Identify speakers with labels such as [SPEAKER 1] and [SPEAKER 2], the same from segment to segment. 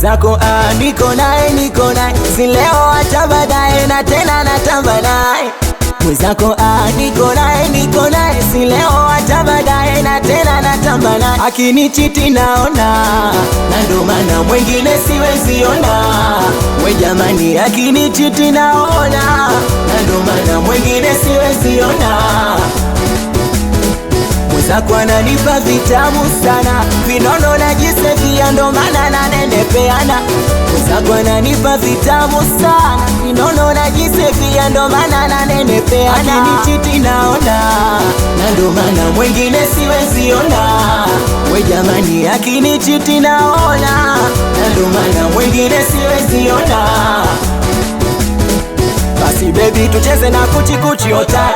[SPEAKER 1] Mwenzako niko naye si leo hata baadaye na tena natamba naye. Mwenzako niko naye si leo hata baadaye na tena natamba naye. Akinichiti naona na ndo maana mwingine siwezi ona. We jamani, akinichiti naona na ndo maana mwingine siwezi ona. Mwenzako ananipa vitamu sana, vinono na jisefia ndo maana nanenepeana. Mwenzako ananipa vitamu sana, vinono na jisefia ndo maana nanenepeana. Akinichiti naona na ndo maana mwingine siwezi ona. We jamani, akinichiti naona na ndo maana mwingine siwezi ona. Basi baby tucheze na kuchi ota,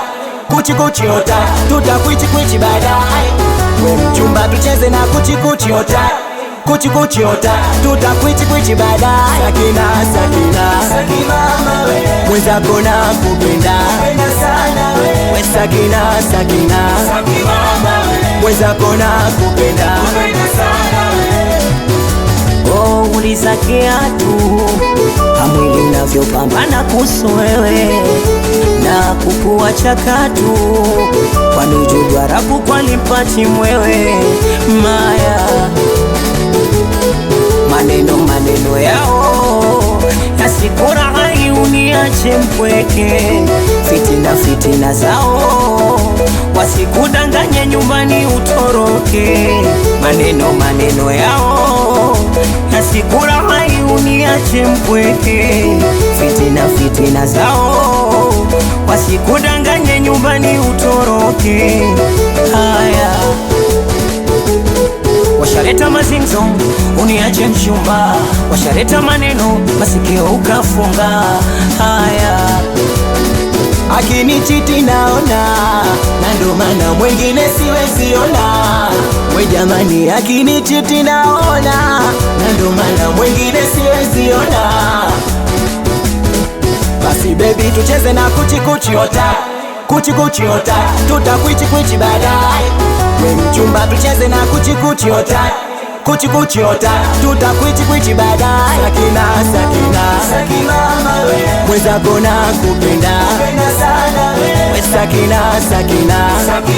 [SPEAKER 1] kuchi ota, tutakwichi baadaye. We mchumba tucheze na kuchi ota, kuchi ota, tutakwichi baadaye. Sakina mama we, mwenzako nakupenda sana we. We Sakina mama we, mwenzako nakupenda sana we.
[SPEAKER 2] Oh, uliza kiatu hamwili unavyopambana kuhusu wewe na kukuacha katu, kwani jugwarabu kwa limpati mwewe maya. Maneno yao yasikura hai uniache mpweke, fitina zao wasikudanganye nyumbani utoroke. Maneno yao yasikura hai uniache mpweke, fitina zao wasikudanganye nyumbani utoroke. Haya, washaleta mazinzo uniache mchumba, washaleta maneno masikio ukafunga. Haya,
[SPEAKER 1] akinichiti naona na ndo maana mwingine siwezi ona. We jamani, akinichiti naona na ndo maana mwingine siwezi ona. Basi baby tucheze na kuchi ota, kuchi ota, tutakwichi baadaye. We mchumba tucheze na kuchi ota, kuchi ota, tutakwichi baadaye. Sakina mama we, mwenzako nakupenda sana we. We Sakina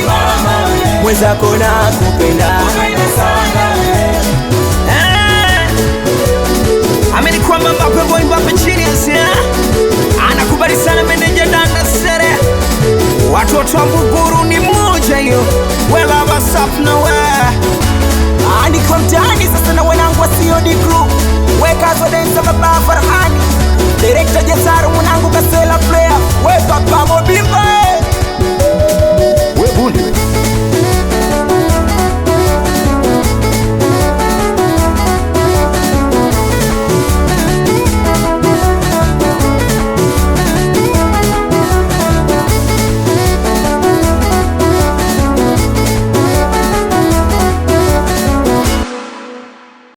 [SPEAKER 1] mama we, mwenzako nakupenda sana we.
[SPEAKER 2] ameni kwamba Mbappe genius ya anakubali sana meneja Danda Sere. Watoto wa Mbuguru ni moja hiyo, wela basap na we
[SPEAKER 1] niko mtaani sasa na wanangu wa COD crew. Weka zo densa baba Farhani, director Jesaru mwanangu Kasela play.